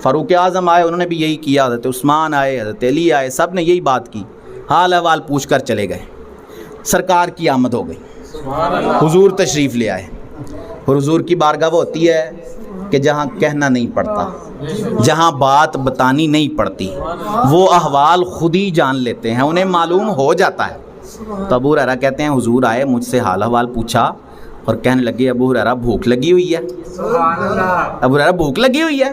فاروق اعظم آئے، انہوں نے بھی یہی کیا، حضرت عثمان آئے، حضرت علی آئے، سب نے یہی بات کی، حال احوال پوچھ کر چلے گئے۔ سرکار کی آمد ہو گئی، حضور تشریف لے آئے، اور حضور کی بارگاہ وہ ہوتی ہے کہ جہاں کہنا نہیں پڑتا، جہاں بات بتانی نہیں پڑتی، وہ احوال خود ہی جان لیتے ہیں، انہیں معلوم ہو جاتا ہے۔ تو ابو ہریرہ کہتے ہیں حضور آئے، مجھ سے حال احوال پوچھا اور کہنے لگے ابو ہریرہ بھوک لگی ہوئی ہے۔ ابو ہریرہ بھوک لگی ہوئی ہے؟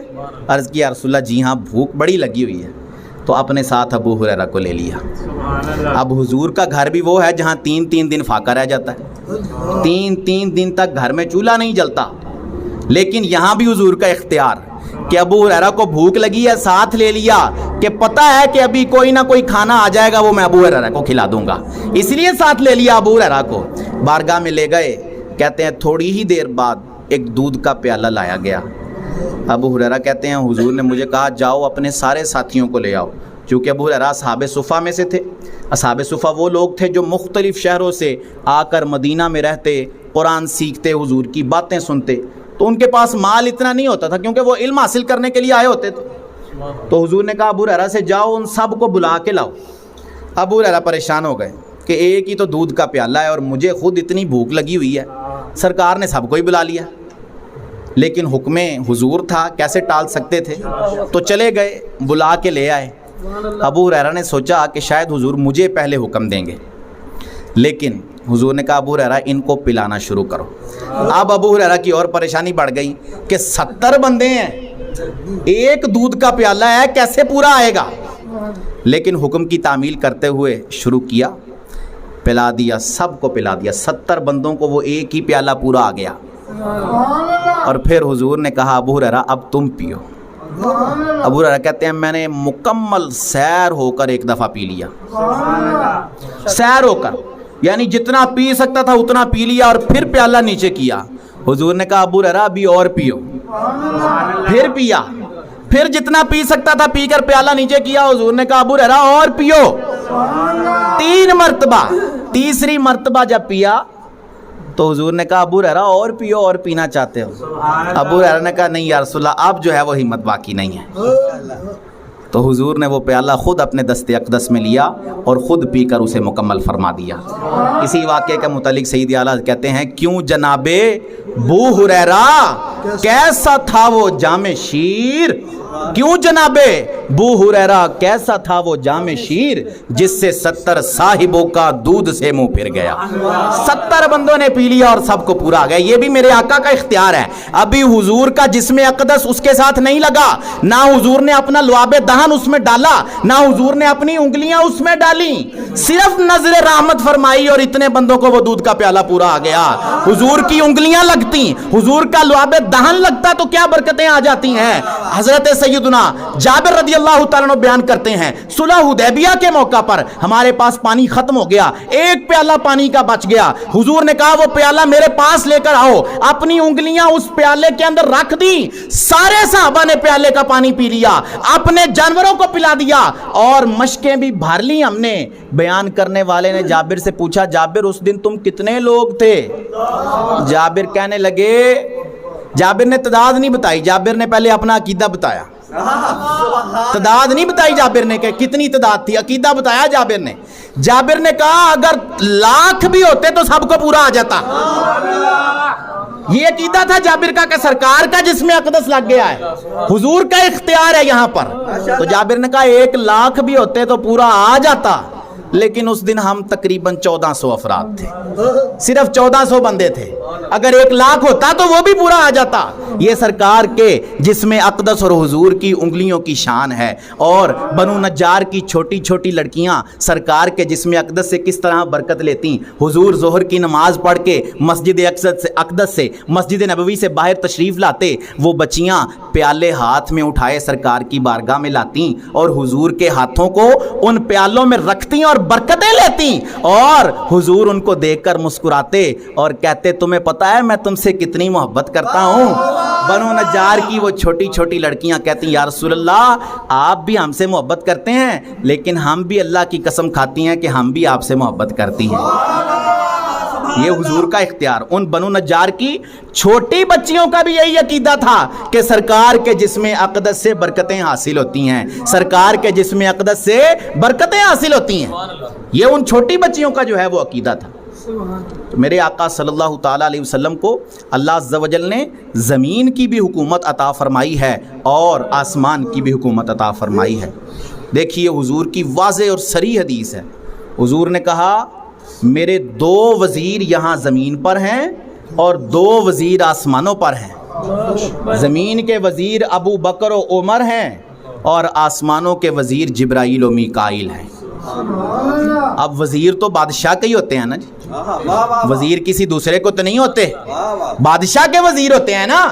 عرض کیا رسول اللہ جی ہاں بھوک بڑی لگی ہوئی ہے۔ تو اپنے ساتھ ابو ہریرہ کو لے لیا۔ اب حضور کا گھر بھی وہ ہے جہاں 3 دن فاقہ رہ جاتا ہے، 3 دن تک گھر میں چولہا نہیں جلتا، لیکن یہاں بھی حضور کا اختیار کہ ابو ہریرہ کو بھوک لگی ہے، ساتھ لے لیا کہ پتہ ہے کہ ابھی کوئی نہ کوئی کھانا آ جائے گا، وہ میں ابو ہریرہ کو کھلا دوں گا، اس لیے ساتھ لے لیا ابو ہریرہ کو۔ بارگاہ میں لے گئے، کہتے ہیں تھوڑی ہی دیر بعد ایک دودھ کا پیالہ لایا گیا۔ ابو ہریرہ کہتے ہیں حضور نے مجھے کہا جاؤ اپنے سارے ساتھیوں کو لے آؤ، چونکہ ابو ہریرہ اصحاب صفہ میں سے تھے۔ اصحاب صفہ وہ لوگ تھے جو مختلف شہروں سے آ کر مدینہ میں رہتے، قرآن سیکھتے، حضور کی باتیں سنتے، تو ان کے پاس مال اتنا نہیں ہوتا تھا کیونکہ وہ علم حاصل کرنے کے لیے آئے ہوتے تھے۔ تو حضور نے کہا ابو ہریرہ سے جاؤ ان سب کو بلا کے لاؤ۔ ابو ہریرہ پریشان ہو گئے کہ ایک ہی تو دودھ کا پیالہ ہے اور مجھے خود اتنی بھوک لگی ہوئی ہے، سرکار نے سب کو ہی بلا لیا، لیکن حکم حضور تھا، کیسے ٹال سکتے تھے؟ تو چلے گئے، بلا کے لے آئے۔ ابو ہریرہ نے سوچا کہ شاید حضور مجھے پہلے حکم دیں گے، لیکن حضور نے کہا ابو ہریرہ ان کو پلانا شروع کرو۔ اب ابو ہریرہ کی اور پریشانی بڑھ گئی کہ 70 بندے ہیں، ایک دودھ کا پیالہ ہے، کیسے پورا آئے گا؟ لیکن حکم کی تعمیل کرتے ہوئے شروع کیا، پلا دیا، سب کو پلا دیا، 70 بندوں کو وہ ایک ہی پیالہ پورا آ گیا۔ اور پھر حضور نے کہا ابو ہریرہ اب تم پیو۔ ابو ہریرہ کہتے ہیں میں نے مکمل سیر ہو کر ایک دفعہ پی لیا، سیر ہو کر، یعنی جتنا پی سکتا تھا اتنا پی لیا، اور پھر پیالہ نیچے کیا۔ حضور نے کہا ابو ہریرہ ابھی اور پیو، پھر پیا، پھر جتنا پی سکتا تھا پی کر پیالہ نیچے کیا۔ حضور نے کہا ابو ہریرہ اور پیو، 3 مرتبہ۔ تیسری مرتبہ جب پیا تو حضور نے کہا ابو ہریرہ اور پیو، اور پینا چاہتے ہو؟ ابو ہریرہ نے کہا نہیں یا رسول اللہ اب جو ہے وہ ہمت باقی نہیں ہے۔ تو حضور نے وہ پیالہ خود اپنے دست اقدس میں لیا اور خود پی کر اسے مکمل فرما دیا۔ اسی واقعے کے متعلق سید اعلیٰ کہتے ہیں کیوں جناب بو ہریرہ کیسا تھا وہ جام شیر، کیوں جناب بو ہریرہ کیسا تھا وہ جام شیر، جس سے 70 صاحبوں کا دودھ سے منہ پھر گیا۔ 70 بندوں نے پی لیا اور سب کو پورا آ گیا۔ یہ بھی میرے آقا کا اختیار ہے، ابھی حضور کا جسم اقدس اس کے ساتھ نہیں لگا، نہ حضور نے اپنا لعاب دہن اس میں ڈالا، نہ حضور نے اپنی انگلیاں اس میں ڈالیں، صرف نظر رحمت فرمائی اور اتنے بندوں کو وہ دودھ کا پیالہ پورا آ گیا۔ حضور کی انگلیاں لگتی، حضور کا لعاب دہن لگتا تو کیا برکتیں آ جاتی ہیں۔ حضرت سیدنا جابر رضی اللہ تعالیٰ عنہ بیان کرتے ہیں صلح حدیبیہ کے موقع پر ہمارے پاس پانی ختم ہو گیا، ایک پیالہ پانی کا بچ گیا، حضور نے کہا وہ پیالہ میرے پاس لے کر آؤ، اپنی انگلیاں اس پیالے کے اندر رکھ دی، سارے صحابہ نے پیالے کا پانی پی لیا، اپنے جانوروں کو پلا دیا اور مشکیں بھی بھر لی ہم نے۔ بیان کرنے والے نے جابر سے پوچھا جابر اس دن تم کتنے لوگ تھے؟ جابر کہنے لگے، جابر نے تعداد نہیں بتائی، جابر نے پہلے اپنا عقیدہ بتایا، تعداد نہیں بتائی جابر نے کہ کتنی تعداد تھی، عقیدہ بتایا جابر نے۔ جابر نے کہا اگر 1,00,000 بھی ہوتے تو سب کو پورا آ جاتا۔ یہ عقیدہ تھا جابر کا کہ سرکار کا جسم اقدس لگ گیا ہے، حضور کا اختیار ہے یہاں پر۔ تو جابر نے کہا 1,00,000 بھی ہوتے تو پورا آ جاتا، لیکن اس دن ہم تقریباً 1400 افراد تھے، صرف 1400 بندے تھے، اگر 1,00,000 ہوتا تو وہ بھی پورا آ جاتا۔ یہ سرکار کے جسم اقدس اور حضور کی انگلیوں کی شان ہے۔ اور بنو نجار کی چھوٹی چھوٹی لڑکیاں سرکار کے جسم اقدس سے کس طرح برکت لیتی۔ حضور ظہر کی نماز پڑھ کے مسجد اقدس سے مسجد نبوی سے باہر تشریف لاتے، وہ بچیاں پیالے ہاتھ میں اٹھائے سرکار کی بارگاہ میں لاتی اور حضور کے ہاتھوں کو ان پیالوں میں رکھتی اور برکتیں لیتی، اور حضور ان کو دیکھ کر مسکراتے اور کہتے تمہیں پتہ ہے میں تم سے کتنی محبت کرتا ہوں۔ بنو نجار کی وہ چھوٹی چھوٹی لڑکیاں کہتی یا رسول اللہ آپ بھی ہم سے محبت کرتے ہیں، لیکن ہم بھی اللہ کی قسم کھاتی ہیں کہ ہم بھی آپ سے محبت کرتی ہیں۔ یہ حضور کا اختیار. ان بنو نجار کی چھوٹی بچیوں کا بھی یہی عقیدہ تھا کہ سرکار کے جسم اقدس سے برکتیں حاصل ہوتی ہیں, سرکار کے جسم اقدس سے برکتیں حاصل ہوتی ہیں. یہ ان چھوٹی بچیوں کا جو ہے وہ عقیدہ تھا. تو میرے آقا صلی اللہ تعالیٰ علیہ وسلم کو اللہ عز و جل نے زمین کی بھی حکومت عطا فرمائی ہے اور آسمان کی بھی حکومت عطا فرمائی ہے. دیکھیے حضور کی واضح اور صریح حدیث ہے. حضور نے کہا میرے 2 وزیر یہاں زمین پر ہیں اور 2 وزیر آسمانوں پر ہیں. زمین کے وزیر ابو بکر و عمر ہیں اور آسمانوں کے وزیر جبرائیل و میکائیل ہیں. اب وزیر تو بادشاہ کے ہی ہوتے ہیں نا جی, وزیر کسی دوسرے کو تو نہیں ہوتے, بادشاہ کے وزیر ہوتے ہیں نا.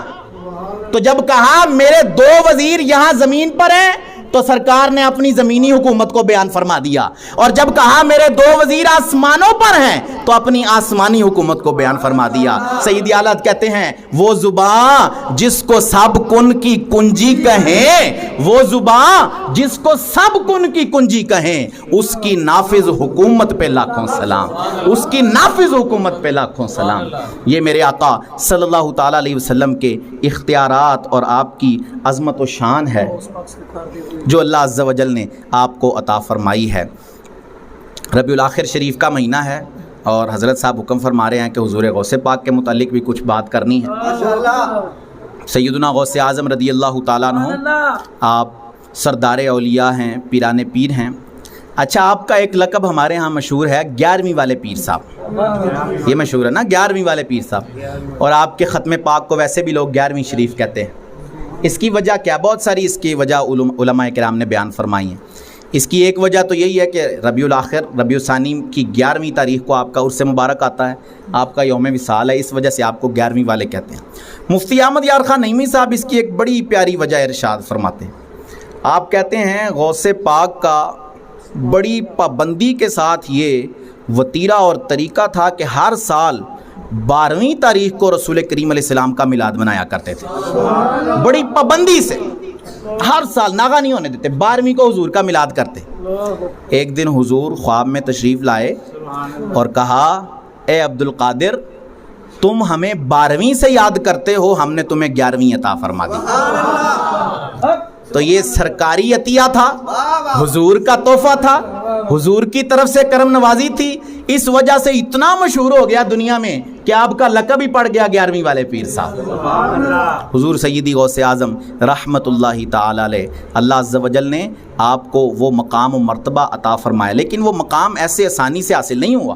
تو جب کہا میرے 2 وزیر یہاں زمین پر ہیں تو سرکار نے اپنی زمینی حکومت کو بیان فرما دیا, اور جب کہا میرے 2 وزیر آسمانوں پر ہیں تو اپنی آسمانی حکومت کو بیان فرما دیا. سیدی اعلیٰ کہتے ہیں وہ زبان جس کو سب کن کی کنجی کہیں, وہ زبان جس کو سب کن کی کنجی کہیں, اس کی نافذ حکومت پہ لاکھوں سلام, اس کی نافذ حکومت پہ لاکھوں سلام. یہ میرے آقا صلی اللہ تعالیٰ علیہ وسلم کے اختیارات اور آپ کی عظمت و شان ہے جو اللہ عز و جل نے آپ کو عطا فرمائی ہے. ربیع الاخر شریف کا مہینہ ہے اور حضرت صاحب حکم فرما رہے ہیں کہ حضور غوث پاک کے متعلق بھی کچھ بات کرنی ہے. سیدنا غوث اعظم رضی اللہ تعالیٰ عنہ آپ سردار اولیاء ہیں, پیران پیر ہیں. اچھا, آپ کا ایک لقب ہمارے ہاں مشہور ہے 11ویں والے پیر صاحب, یہ مشہور ہے نا 11ویں والے پیر صاحب, اور آپ کے ختم پاک کو ویسے بھی لوگ 11ویں شریف کہتے ہیں. اس کی وجہ کیا؟ بہت ساری اس کی وجہ علماء کرام نے بیان فرمائی ہیں. اس کی ایک وجہ تو یہی ہے کہ ربیع الاخر ربیع الثانی کی 11ویں تاریخ کو آپ کا عرس مبارک آتا ہے, آپ کا یوم وصال ہے, اس وجہ سے آپ کو 11ویں والے کہتے ہیں. مفتی احمد یار خان نعیمی صاحب اس کی ایک بڑی پیاری وجہ ارشاد فرماتے ہیں. آپ کہتے ہیں غوث پاک کا بڑی پابندی کے ساتھ یہ وتیرہ اور طریقہ تھا کہ ہر سال 12ویں تاریخ کو رسول کریم علیہ السلام کا میلاد منایا کرتے تھے. بڑی پابندی سے ہر سال ناغا نہیں ہونے دیتے, 12ویں کو حضور کا میلاد کرتے. ایک دن حضور خواب میں تشریف لائے اور کہا اے عبد القادر, تم ہمیں 12ویں سے یاد کرتے ہو, ہم نے تمہیں 11ویں عطا فرما دی. تو یہ سرکاری عطیہ تھا, حضور کا تحفہ تھا, حضور کی طرف سے کرم نوازی تھی. اس وجہ سے اتنا مشہور ہو گیا دنیا میں کہ آپ کا لقب ہی پڑ گیا 11ویں والے پیر صاحب. حضور سیدی غوث اعظم رحمت اللہ تعالی علیہ, اللہ عز و جل نے آپ کو وہ مقام و مرتبہ عطا فرمایا, لیکن وہ مقام ایسے آسانی سے حاصل نہیں ہوا.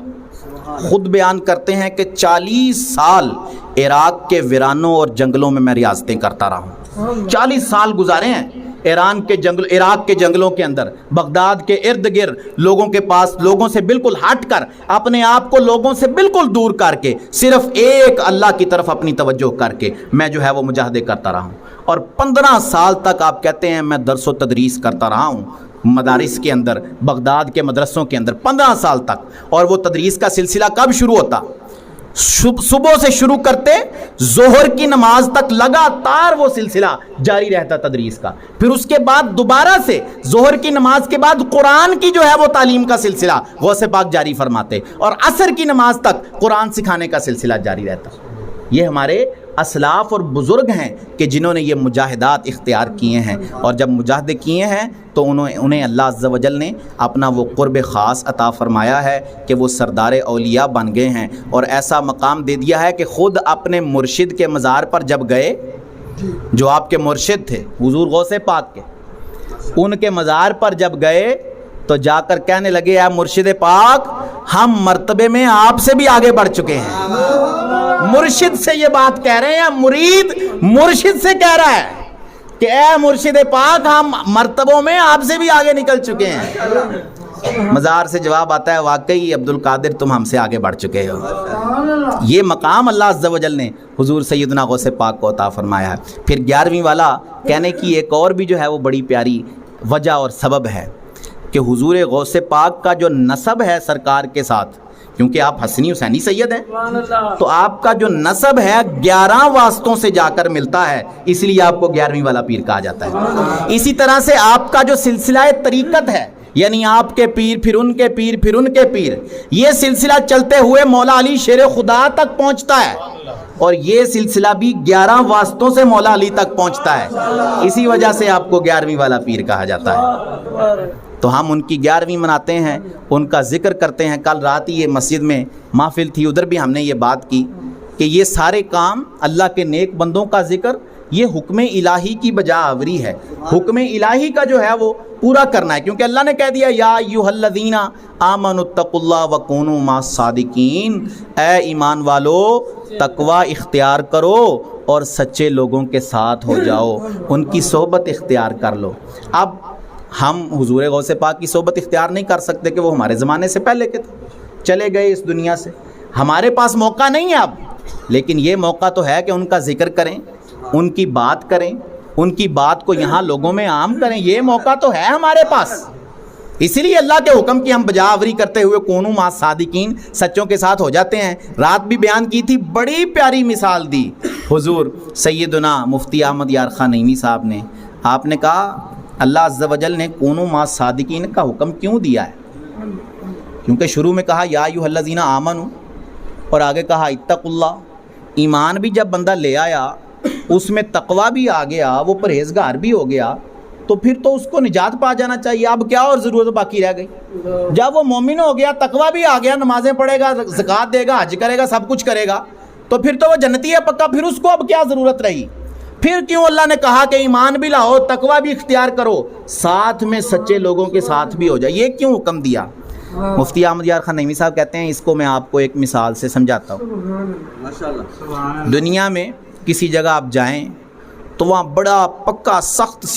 خود بیان کرتے ہیں کہ 40 سال عراق کے ویرانوں اور جنگلوں میں ریاضتیں کرتا رہا ہوں. 40 سال گزارے ہیں عراق کے جنگلوں کے اندر, بغداد کے ارد گرد لوگوں کے پاس, لوگوں سے بالکل ہٹ کر, اپنے آپ کو لوگوں سے بالکل دور کر کے, صرف ایک اللہ کی طرف اپنی توجہ کر کے میں جو ہے وہ مجاہدے کرتا رہا ہوں. اور 15 سال تک آپ کہتے ہیں میں درس و تدریس کرتا رہا ہوں مدارس کے اندر, بغداد کے مدرسوں کے اندر 15 سال تک. اور وہ تدریس کا سلسلہ کب شروع ہوتا؟ صبح سے شروع کرتے, ظہر کی نماز تک لگاتار وہ سلسلہ جاری رہتا تدریس کا. پھر اس کے بعد دوبارہ سے ظہر کی نماز کے بعد قرآن کی جو ہے وہ تعلیم کا سلسلہ غوث پاک جاری فرماتے, اور عصر کی نماز تک قرآن سکھانے کا سلسلہ جاری رہتا. یہ ہمارے اسلاف اور بزرگ ہیں کہ جنہوں نے یہ مجاہدات اختیار کیے ہیں, اور جب مجاہدے کیے ہیں تو انہیں اللہ عز و جل نے اپنا وہ قرب خاص عطا فرمایا ہے کہ وہ سردار اولیاء بن گئے ہیں, اور ایسا مقام دے دیا ہے کہ خود اپنے مرشد کے مزار پر جب گئے, جو آپ کے مرشد تھے حضور غوث پاک کے, ان کے مزار پر جب گئے تو جا کر کہنے لگے اے مرشد پاک, ہم مرتبے میں آپ سے بھی آگے بڑھ چکے ہیں. مرشد سے یہ بات کہہ رہے ہیں, مرید مرشد سے کہہ رہا ہے کہ اے مرشد پاک, ہم مرتبوں میں آپ سے بھی آگے نکل چکے ہیں. مزار سے جواب آتا ہے واقعی عبد القادر تم ہم سے آگے بڑھ چکے ہو. یہ مقام اللہ عز و جل نے حضور سیدنا غوث پاک کو عطا فرمایا ہے. پھر 11ویں والا کہنے کی ایک اور بھی جو ہے وہ بڑی پیاری وجہ اور سبب ہے کہ حضور غوث پاک کا جو نسب ہے سرکار کے ساتھ, کیونکہ آپ حسنی حسینی سید ہیں, تو آپ کا جو نسب ہے 11 واسطوں سے جا کر ملتا ہے, اس لیے آپ کو 11ویں والا پیر کہا جاتا ہے. اسی طرح سے آپ کا جو سلسلہ طریقت ہے یعنی آپ کے پیر، پھر ان کے پیر، پھر ان کے پیر، یہ سلسلہ چلتے ہوئے مولا علی شیر خدا تک پہنچتا ہے، اور یہ سلسلہ بھی 11 واسطوں سے مولا علی تک پہنچتا ہے، اسی وجہ سے آپ کو 11ویں والا پیر کہا جاتا ہے۔ تو ہم ان کی 11ویں مناتے ہیں، ان کا ذکر کرتے ہیں۔ کل رات ہی یہ مسجد میں محفل تھی، ادھر بھی ہم نے یہ بات کی کہ یہ سارے کام اللہ کے نیک بندوں کا ذکر، یہ حکم الہی کی بجا آوری ہے، حکم الہی کا جو ہے وہ پورا کرنا ہے، کیونکہ اللہ نے کہہ دیا یا ایھا الذین آمنوا اتقوا اللہ وکونوا مع الصادقین، اے ایمان والو تقوی اختیار کرو اور سچے لوگوں کے ساتھ ہو جاؤ، ان کی صحبت اختیار کر لو۔ اب ہم حضور غوث پاک کی صحبت اختیار نہیں کر سکتے کہ وہ ہمارے زمانے سے پہلے کے تھے، چلے گئے اس دنیا سے، ہمارے پاس موقع نہیں ہے اب، لیکن یہ موقع تو ہے کہ ان کا ذکر کریں، ان کی بات کریں، ان کی بات کو یہاں لوگوں میں عام کریں، یہ موقع تو ہے ہمارے پاس۔ اسی لیے اللہ کے حکم کی ہم بجا آوری کرتے ہوئے کونوا مع الصادقین، سچوں کے ساتھ ہو جاتے ہیں۔ رات بھی بیان کی تھی، بڑی پیاری مثال دی حضور سیدنا مفتی احمد یار خان نعیمی صاحب نے۔ آپ نے کہا اللہ عز و جل نے کونوا مع الصادقین کا حکم کیوں دیا ہے؟ کیونکہ شروع میں کہا یا ایھا الذین آمنوا، اور آگے کہا اتقوا اللہ۔ ایمان بھی جب بندہ لے آیا، اس میں تقوی بھی آ گیا، وہ پرہیزگار بھی ہو گیا، تو پھر تو اس کو نجات پا جانا چاہیے۔ اب کیا اور ضرورت باقی رہ گئی؟ جب وہ مومن ہو گیا، تقوی بھی آ گیا، نمازیں پڑھے گا، زکوٰۃ دے گا، حج کرے گا، سب کچھ کرے گا، تو پھر تو وہ جنتی ہے پکا، پھر اس کو اب کیا ضرورت رہی؟ پھر کیوں اللہ نے کہا کہ ایمان بھی لاؤ، تقوی بھی اختیار کرو، ساتھ میں سچے لوگوں کے ساتھ بھی ہو جائے، یہ کیوں حکم دیا؟ مفتی احمد یار خان نعیمی صاحب کہتے ہیں اس کو میں آپ کو ایک مثال سے سمجھاتا ہوں۔ دنیا میں کسی جگہ آپ جائیں تو وہاں بڑا پکا سخت